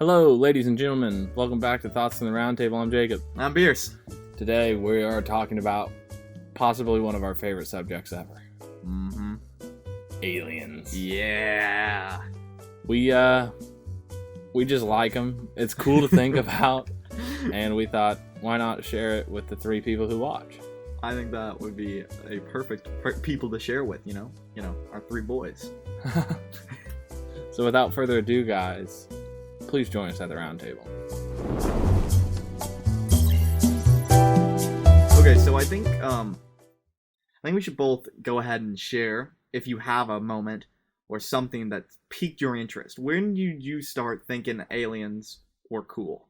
Hello, ladies and gentlemen. Welcome back to Thoughts on the Roundtable. I'm Jacob. I'm Bierce. Today we are talking about possibly one of our favorite subjects ever. Mm-hmm. Aliens. Yeah. We just like them. It's cool to think about, and we thought, why not share it with the three people who watch? I think that would be a perfect people to share with, you know, our three boys. So without further ado, guys, please join us at the round table. Okay, so I think we should both go ahead and share if you have a moment or something that piqued your interest. When did you start thinking aliens were cool?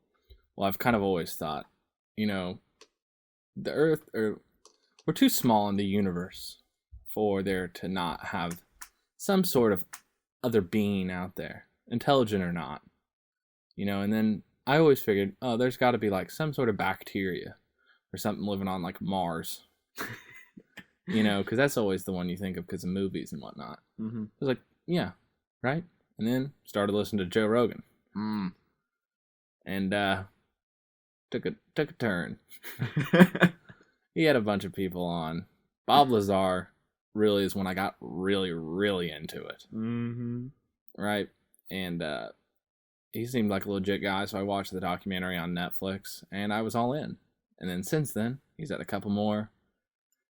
Well, I've kind of always thought, the Earth, we're too small in the universe for there to not have some sort of other being out there, intelligent or not. And then I always figured, oh, there's got to be like some sort of bacteria or something living on like Mars. Because that's always the one you think of because of movies and whatnot. Mm-hmm. I was like, yeah, right? And then started listening to Joe Rogan. And took a turn. He had a bunch of people on. Bob Lazar really is when I got really, really into it. Mm-hmm. Right? And he seemed like a legit guy, so I watched the documentary on Netflix, and I was all in. And then since then, he's had a couple more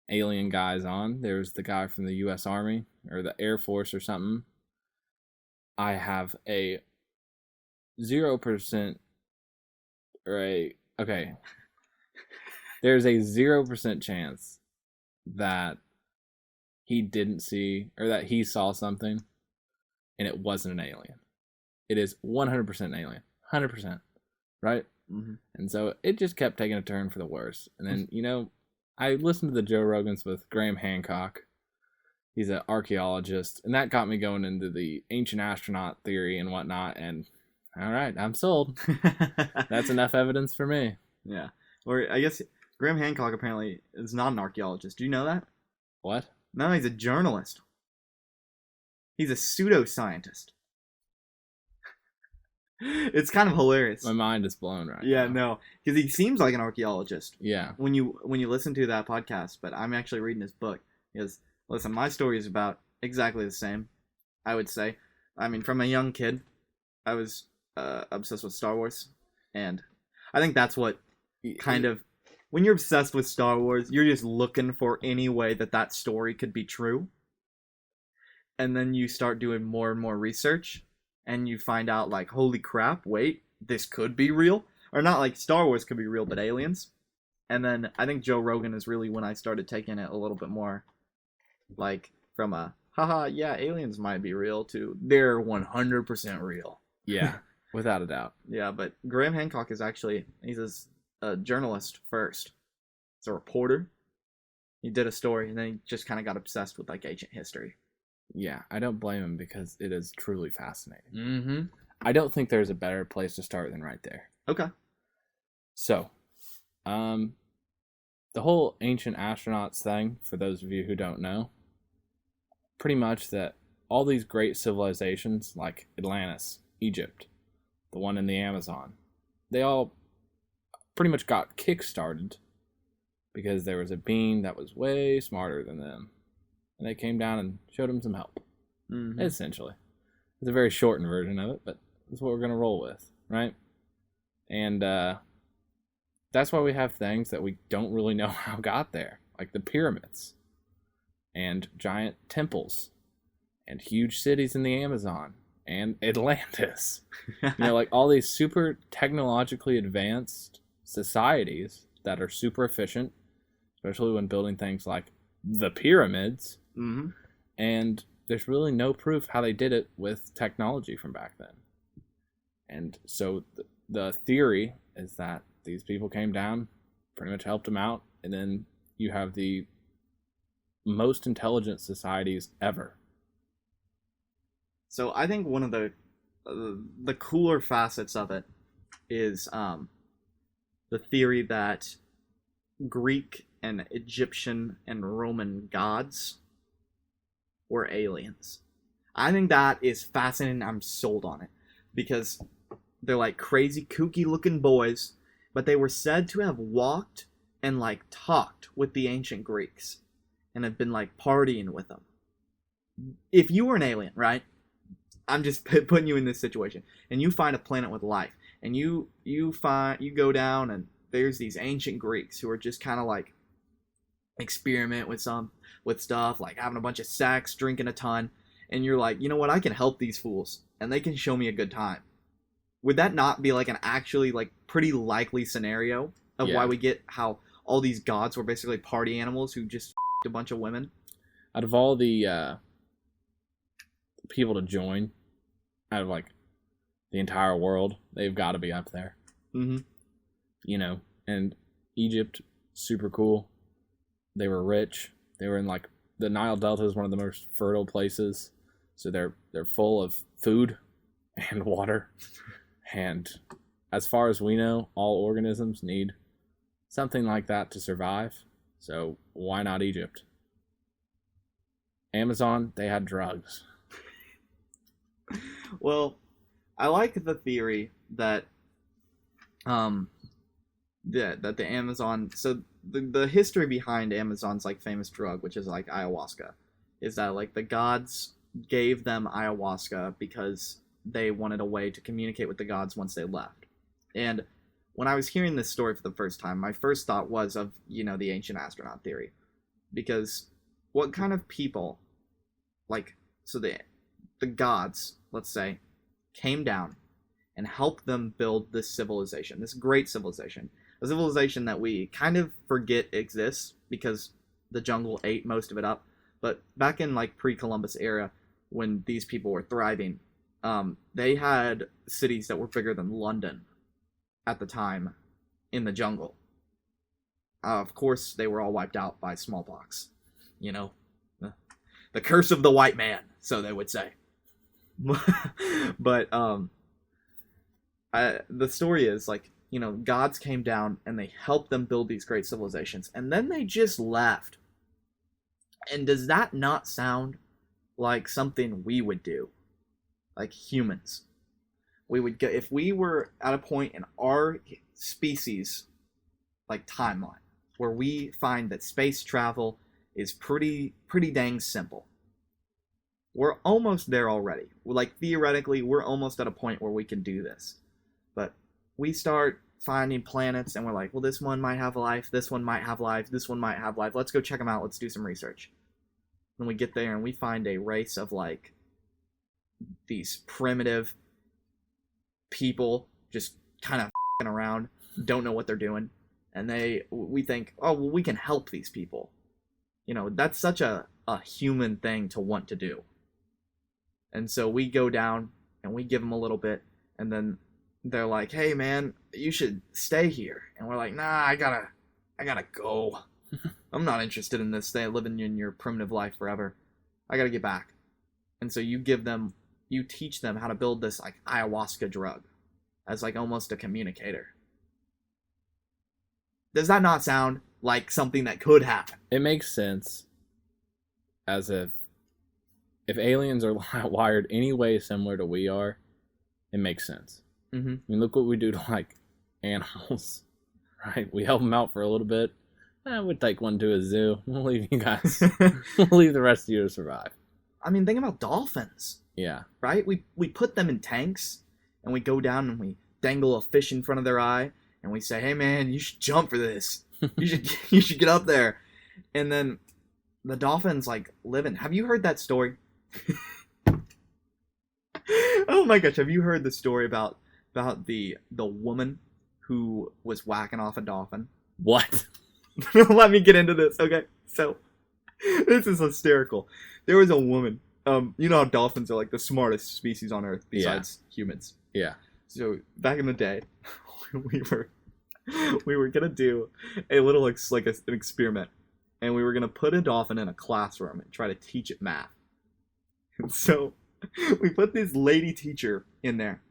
alien guys on. There's the guy from the U.S. Army, or the Air Force or something. I have a 0%, okay. There's a 0% chance that he didn't see, or that he saw something, and it wasn't an alien. It is 100% an alien. 100%. Right? Mm-hmm. And so it just kept taking a turn for the worse. And then, I listened to the Joe Rogans with Graham Hancock. He's an archaeologist. And that got me going into the ancient astronaut theory and whatnot. And all right, I'm sold. That's enough evidence for me. Yeah. Or I guess Graham Hancock apparently is not an archaeologist. Do you know that? What? No, he's a journalist. He's a pseudoscientist. It's kind of hilarious. My mind is blown right now. Yeah, no, because he seems like an archaeologist. Yeah. When you listen to that podcast, but I'm actually reading his book. Because listen, my story is about exactly the same. I would say, from a young kid, I was obsessed with Star Wars, and I think that's what kind of, when you're obsessed with Star Wars, you're just looking for any way that story could be true. And then you start doing more and more research, and you find out, like, holy crap, wait, this could be real? Or not like Star Wars could be real, but aliens. And then I think Joe Rogan is really when I started taking it a little bit more, like, from a, haha, yeah, aliens might be real, to they're 100% real. Yeah, without a doubt. Yeah, but Graham Hancock is actually, he's a journalist first. He's a reporter. He did a story, and then he just kind of got obsessed with, like, ancient history. Yeah, I don't blame him because it is truly fascinating. Mm-hmm. I don't think there's a better place to start than right there. Okay. So, the whole ancient astronauts thing, for those of you who don't know, pretty much that all these great civilizations like Atlantis, Egypt, the one in the Amazon, they all pretty much got kick-started because there was a being that was way smarter than them. And they came down and showed them some help. Mm-hmm. Essentially. It's a very shortened version of it, but that's what we're going to roll with, right? And that's why we have things that we don't really know how got there, like the pyramids and giant temples and huge cities in the Amazon and Atlantis. Like all these super technologically advanced societies that are super efficient, especially when building things like the pyramids. Mm-hmm. And there's really no proof how they did it with technology from back then. And so the theory is that these people came down, pretty much helped them out, and then you have the most intelligent societies ever. So I think one of the cooler facets of it is the theory that Greek and Egyptian and Roman gods were aliens. I think that is fascinating. I'm sold on it because They're like crazy, kooky looking boys, but they were said to have walked and like talked with the ancient Greeks and have been like partying with them. If you were an alien, right? I'm just putting you in this situation, and you find a planet with life, and you go down, and there's these ancient Greeks who are just kind of like experiment with stuff, like having a bunch of sex, drinking a ton, and you're like, you know what, I can help these fools, and they can show me a good time. Would that not be like an actually like pretty likely scenario of why we get how all these gods were basically party animals who just f***ed a bunch of women? Out of all the people to join, out of like the entire world, they've got to be up there. Mm-hmm. You know, and Egypt, super cool. They were rich. They were in like the Nile Delta is one of the most fertile places, so they're full of food and water. And as far as we know, all organisms need something like that to survive. So why not Egypt? Amazon, they had drugs. Well, I like the theory that that the Amazon, so the history behind Amazon's like famous drug, which is like ayahuasca, is that like the gods gave them ayahuasca because they wanted a way to communicate with the gods once they left. And when I was hearing this story for the first time, my first thought was of, you know, the ancient astronaut theory. Because what kind of people, like, so the gods, let's say, came down and helped them build this civilization, this great civilization. A civilization that we kind of forget exists because the jungle ate most of it up. But back in like pre-Columbus era, when these people were thriving, they had cities that were bigger than London at the time in the jungle. Of course, they were all wiped out by smallpox. You know, the curse of the white man, so they would say. But the story is like, you know, gods came down and they helped them build these great civilizations, and then they just left. And does that not sound like something we would do? Like humans. We would go, if we were at a point in our species, like timeline, where we find that space travel is pretty dang simple. We're almost there already. Like, theoretically, we're almost at a point where we can do this. But we start finding planets, and we're like, well, this one might have life, this one might have life, this one might have life. Let's go check them out. Let's do some research. Then we get there, and we find a race of, like, these primitive people just kind of f***ing around, don't know what they're doing. And we think, oh, well, we can help these people. You know, that's such a human thing to want to do. And so we go down and we give them a little bit, and then they're like, hey man, you should stay here. And we're like, nah, I gotta go. I'm not interested in this thing, living in your primitive life forever. I gotta get back. And so you teach them how to build this like ayahuasca drug as like almost a communicator. Does that not sound like something that could happen? It makes sense. As if aliens are wired any way similar to we are, it makes sense. Mm-hmm. I mean, look what we do to like animals, right? We help them out for a little bit. We'd take one to a zoo. We'll leave you guys. We'll leave the rest of you to survive. I mean, think about dolphins. Yeah. Right? We put them in tanks, and we go down and we dangle a fish in front of their eye, and we say, hey man, you should jump for this. You should get up there. And then the dolphins like living. Have you heard that story? Oh my gosh, have you heard the story about the woman who was whacking off a dolphin? What? Let me get into this, okay? So, this is hysterical. There was a woman. You know how dolphins are like the smartest species on Earth besides humans. Yeah. So back in the day, we were gonna do a little an experiment, and we were gonna put a dolphin in a classroom and try to teach it math. And so we put this lady teacher in there,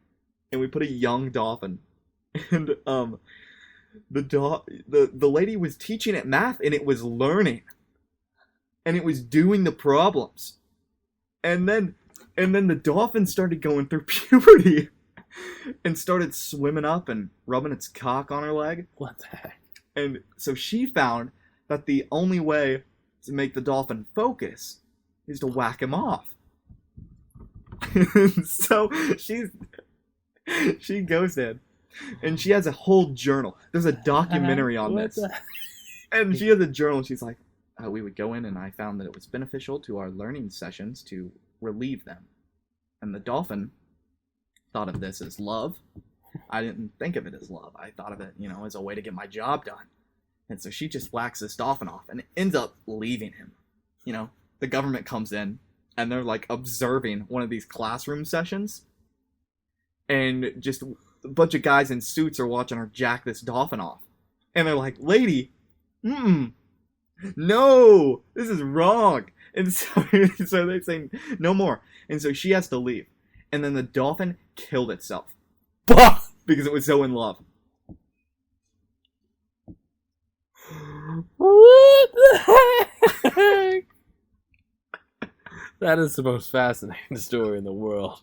and we put a young dolphin, and the lady was teaching it math, and it was learning, and it was doing the problems, and then the dolphin started going through puberty, and started swimming up and rubbing its cock on her leg. What the heck? And so she found that the only way to make the dolphin focus is to whack him off. So she goes in and she has a whole journal. There's a documentary on What this. the- And she has a journal. She's like, we would go in and I found that it was beneficial to our learning sessions to relieve them. And the dolphin thought of this as love. I didn't think of it as love. I thought of it, as a way to get my job done. And so she just whacks this dolphin off and ends up leaving him. The government comes in and they're like observing one of these classroom sessions. And just a bunch of guys in suits are watching her jack this dolphin off. And they're like, lady, no, this is wrong. And so they say, no more. And so she has to leave. And then the dolphin killed itself. Because it was so in love. What the heck? That is the most fascinating story in the world.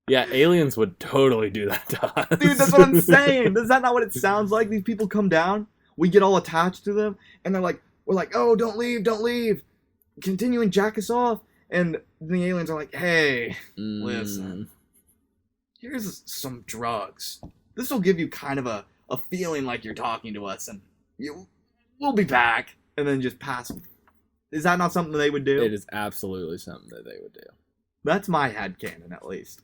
Yeah, aliens would totally do that to us. Dude, that's what I'm saying. Is that not what it sounds like? These people come down, we get all attached to them, and we're like, oh, don't leave. Continue and jack us off. And the aliens are like, hey, listen, here's some drugs. This will give you kind of a feeling like you're talking to us, and we'll be back. And then just pass them. Is that not something they would do? It is absolutely something that they would do. That's my headcanon, at least.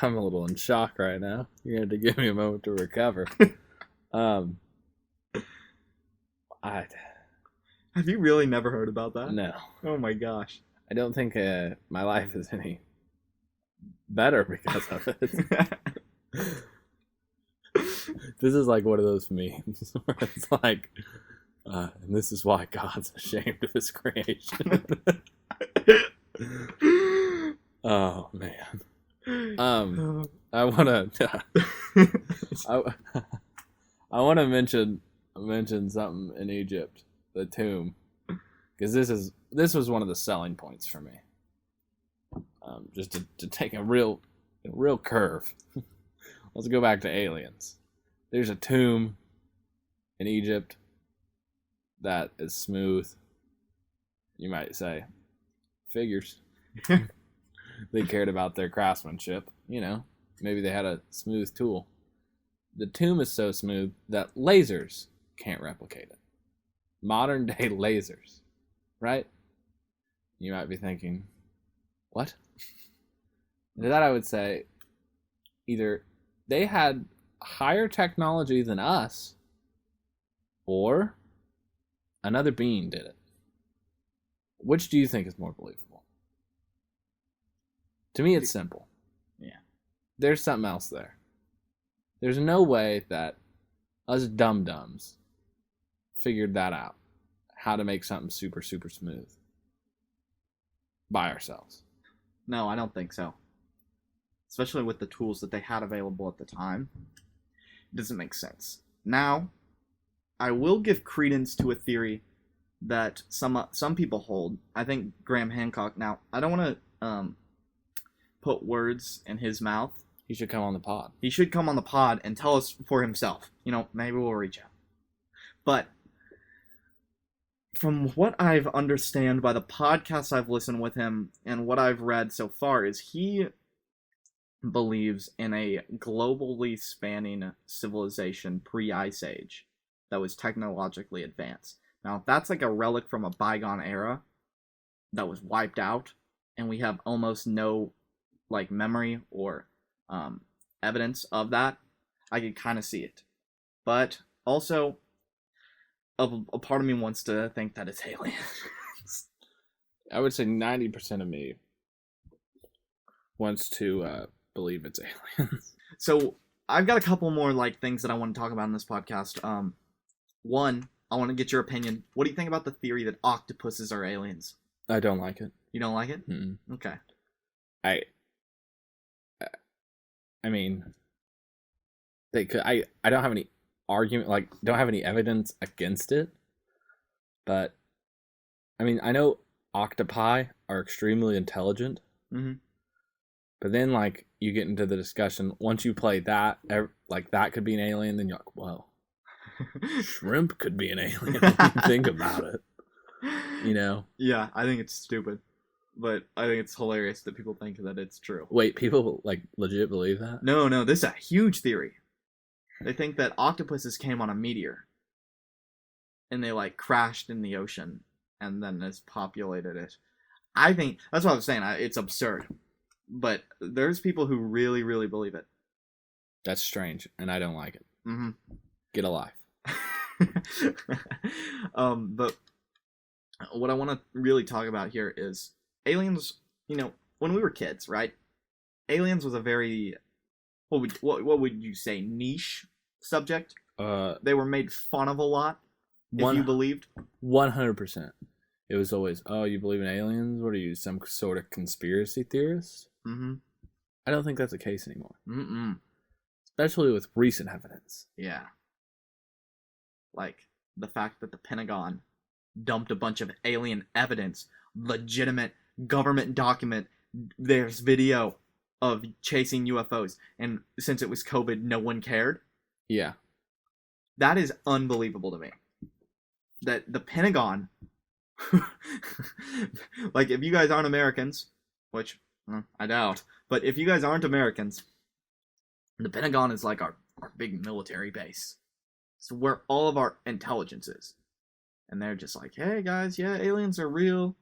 I'm a little in shock right now. You're going to have to give me a moment to recover. Have you really never heard about that? No. Oh my gosh. I don't think my life is any better because of it. This is like one of those memes where it's like, and this is why God's ashamed of his creation. Oh man. I want to I want to mention something in Egypt, the tomb, because this was one of the selling points for me. Just to take a real curve. Let's go back to aliens. There's a tomb in Egypt that is smooth. You might say, figures. They cared about their craftsmanship. Maybe they had a smooth tool. The tomb is so smooth that lasers can't replicate it. Modern day lasers, right? You might be thinking, what? To that I would say, either they had higher technology than us, or another being did it. Which do you think is more believable? To me, it's simple. Yeah. There's something else there. There's no way that us dum-dums figured that out. How to make something super, super smooth. By ourselves. No, I don't think so. Especially with the tools that they had available at the time. It doesn't make sense. Now, I will give credence to a theory that some people hold. I think Graham Hancock. Now, I don't want to put words in his mouth. He should come on the pod. He should come on the pod and tell us for himself. Maybe we'll reach out. But from what I've understand by the podcasts I've listened with him and what I've read so far is he believes in a globally spanning civilization pre-Ice Age that was technologically advanced. Now, that's like a relic from a bygone era that was wiped out, and we have almost no memory or evidence of that. I could kind of see it. But also, a part of me wants to think that it's aliens. I would say 90% of me wants to believe it's aliens. So I've got a couple more things that I want to talk about in this podcast. One, I want to get your opinion. What do you think about the theory that octopuses are aliens? I don't like it. You don't like it? Mm-mm. Okay. I mean, they could. I don't have any argument. Don't have any evidence against it. But I mean, I know octopi are extremely intelligent. Mm-hmm. But then, like, you get into the discussion, once you play that, like, that could be an alien, then you're like, whoa, shrimp could be an alien when you think about it. You know? Yeah, I think it's stupid. But I think it's hilarious that people think that it's true. Wait, people, like, legit believe that? No, this is a huge theory. They think that octopuses came on a meteor. And they, like, crashed in the ocean. And then has populated it. I think, that's what I was saying, it's absurd. But there's people who really, really believe it. That's strange, and I don't like it. Mm-hmm. Get a life. But what I want to really talk about here is aliens. You know, when we were kids, right? Aliens was a very what would you say, niche subject? They were made fun of a lot. If you believed 100%, it was always, oh, you believe in aliens? What are you, some sort of conspiracy theorist? Mm-hmm. I don't think that's the case anymore. Mm-mm. Especially with recent evidence. Yeah. Like the fact that the Pentagon dumped a bunch of alien evidence, legitimate government document. There's video of chasing UFOs, and since it was COVID, no one cared. Yeah. That is unbelievable to me. That the Pentagon, like, if you guys aren't Americans, which I doubt, but if you guys aren't Americans, the Pentagon is like our big military base. It's where all of our intelligence is. And they're just like, hey guys, yeah, aliens are real.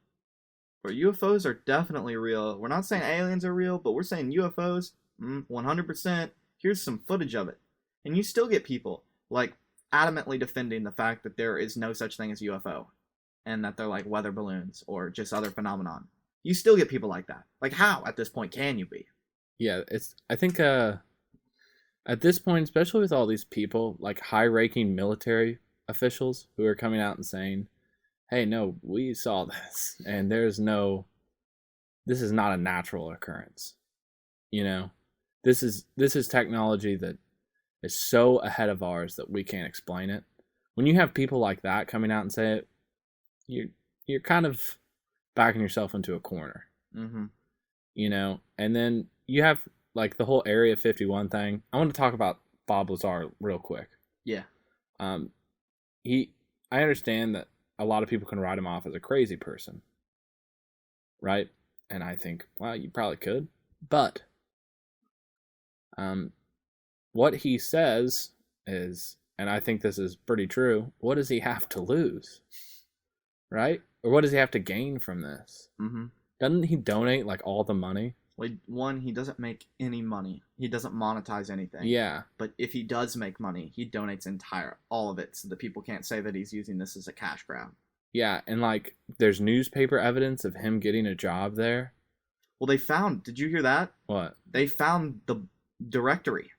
Or UFOs are definitely real. We're not saying aliens are real, but we're saying UFOs, 100%. Here's some footage of it. And you still get people, like, adamantly defending the fact that there is no such thing as UFO. And that they're like weather balloons or just other phenomenon. You still get people like that. Like, how at this point can you be? Yeah, I think at this point, especially with all these people, like high-ranking military officials who are coming out and saying, hey, no, we saw this, and this is not a natural occurrence. You know, this is technology that is so ahead of ours that we can't explain it. When you have people like that coming out and say it, you're kind of backing yourself into a corner. Mm-hmm. You know, and then you have like the whole Area 51 thing. I want to talk about Bob Lazar real quick. Yeah. I understand that a lot of people can write him off as a crazy person, right? And I think, well, you probably could, but what he says is, and I think this is pretty true, what does he have to lose, right? Or what does he have to gain from this? Mm-hmm. Doesn't he donate like all the money? Like, one, he doesn't make any money. He doesn't monetize anything. Yeah. But if he does make money, he donates all of it, so that people can't say that he's using this as a cash grab. Yeah, and like, there's newspaper evidence of him getting a job there. Well, did you hear that? What? They found the directory.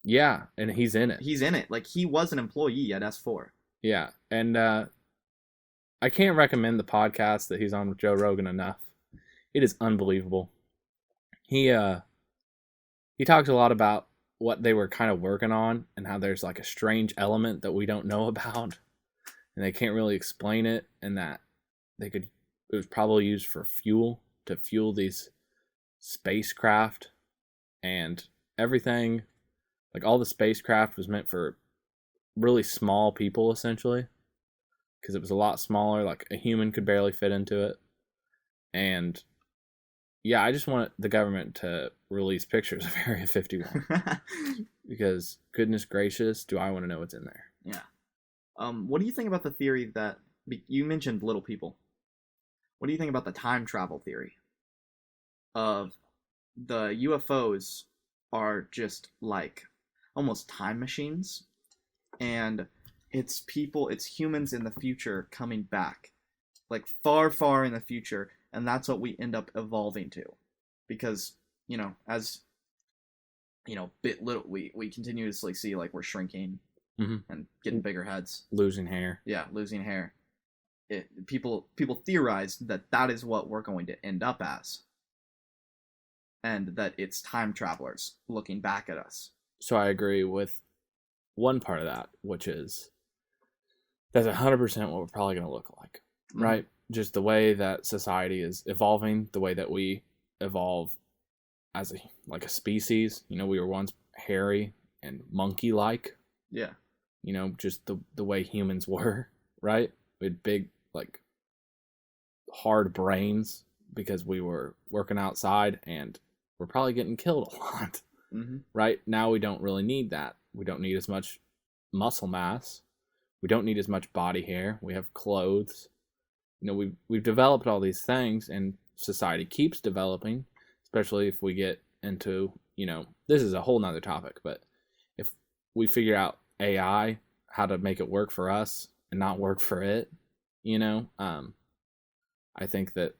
Yeah, and he's in it. He's in it. Like, he was an employee at S4. Yeah, and I can't recommend the podcast that he's on with Joe Rogan enough. It is unbelievable. He talks a lot about what they were kind of working on and how there's like a strange element that we don't know about, and they can't really explain it, and that it was probably used for fuel to fuel these spacecraft and everything. Like, all the spacecraft was meant for really small people, essentially, because it was a lot smaller. Like, a human could barely fit into it. And yeah, I just want the government to release pictures of Area 51 because, goodness gracious, do I want to know what's in there. Yeah. What do you think about the theory that you mentioned little people? What do you think about the time travel theory of the UFOs are just like almost time machines, and it's humans in the future coming back, like far, far in the future, and that's what we end up evolving to, because, you know, as you know, we continuously see like we're shrinking and getting bigger heads, losing hair. Yeah, losing hair. People theorize that is what we're going to end up as, and that it's time travelers looking back at us. So I agree with one part of that, which is that's 100% what we're probably going to look like, right? Just the way that society is evolving, the way that we evolve as a species. You know, we were once hairy and monkey-like. Yeah. You know, just the way humans were, right? We had big, like, hard brains because we were working outside and we're probably getting killed a lot. Mm-hmm. Right? Now we don't really need that. We don't need as much muscle mass. We don't need as much body hair. We have clothes. You know, we've developed all these things, and society keeps developing, especially if we get into, you know, this is a whole nother topic, but if we figure out AI, how to make it work for us and not work for it, you know, I think that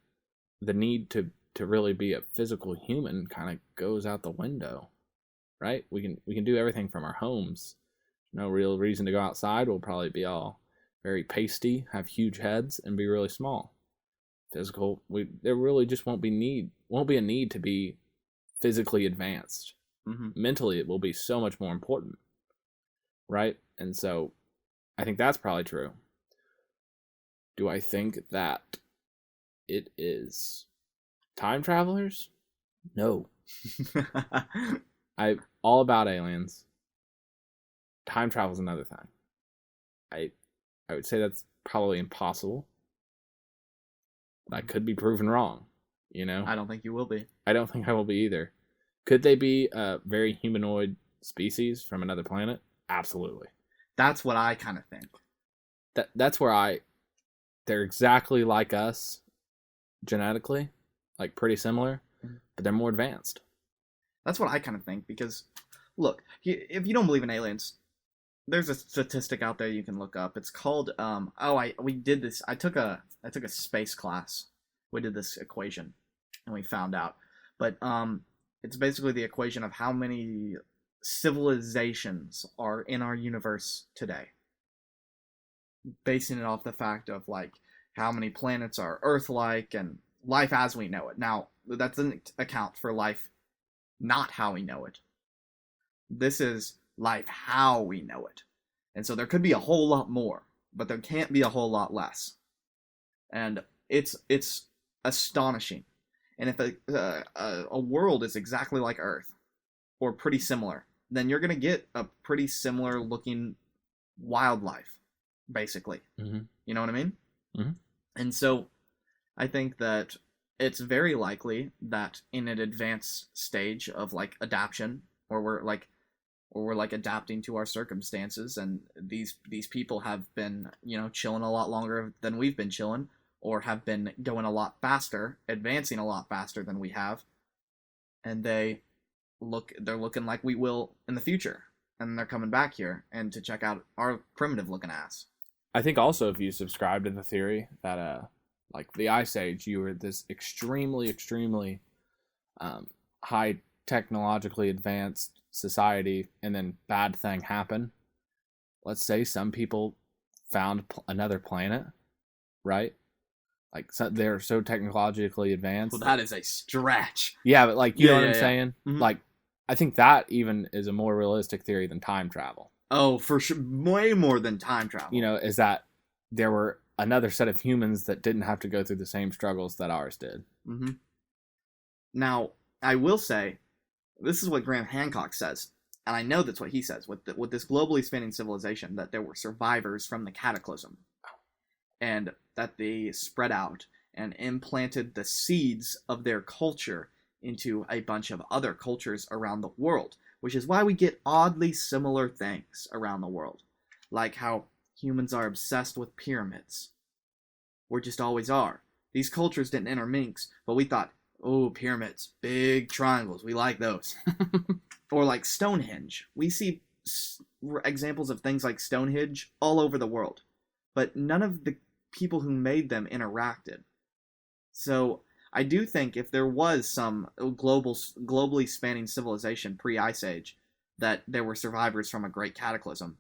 the need to really be a physical human kind of goes out the window, right? We can do everything from our homes. No real reason to go outside. We'll probably be all very pasty, have huge heads, and be really small. Physical, there really just won't be a need to be physically advanced. Mm-hmm. Mentally, it will be so much more important, right? And so, I think that's probably true. Do I think that it is time travelers? No. I'm all about aliens. Time travel is another thing. I would say that's probably impossible. But I could be proven wrong, you know? I don't think you will be. I don't think I will be either. Could they be a very humanoid species from another planet? Absolutely. That's what I kind of think. That's where they're exactly like us genetically, like pretty similar, but they're more advanced. That's what I kind of think, because, look, if you don't believe in aliens, there's a statistic out there you can look up. It's called we did this. I took a space class. We did this equation, and we found out. But it's basically the equation of how many civilizations are in our universe today, basing it off the fact of like how many planets are Earth-like and life as we know it. Now, that doesn't account for life not how we know it. This is life how we know it. And so there could be a whole lot more, but there can't be a whole lot less. And it's astonishing. And if a world is exactly like Earth, or pretty similar, then you're going to get a pretty similar looking wildlife, basically. Mm-hmm. You know what I mean? Mm-hmm. And so I think that it's very likely that in an advanced stage of like adaptation, or we're like adapting to our circumstances, and these people have been, you know, chilling a lot longer than we've been chilling, or have been going a lot faster, advancing a lot faster than we have, and they're looking like we will in the future, and they're coming back here and to check out our primitive looking ass. I think also, if you subscribe to the theory that like the Ice Age, you were this extremely high technologically advanced society, and then bad thing happened. Let's say some people found another planet, right? Like, they're so technologically advanced. Well, that is a stretch. Yeah, but like, you know what I'm yeah. saying? Mm-hmm. Like, I think that even is a more realistic theory than time travel. Oh, for sure. Way more than time travel. You know, is that there were another set of humans that didn't have to go through the same struggles that ours did. Mm-hmm. Now, I will say, this is what Graham Hancock says, and I know that's what he says, with this globally spanning civilization, that there were survivors from the cataclysm, and that they spread out and implanted the seeds of their culture into a bunch of other cultures around the world, which is why we get oddly similar things around the world, like how humans are obsessed with pyramids. We just always are. These cultures didn't intermix, but we thought, oh, pyramids, big triangles, we like those. Or like Stonehenge. We see examples of things like Stonehenge all over the world, but none of the people who made them interacted. So I do think if there was some globally spanning civilization pre-Ice Age, that there were survivors from a great cataclysm,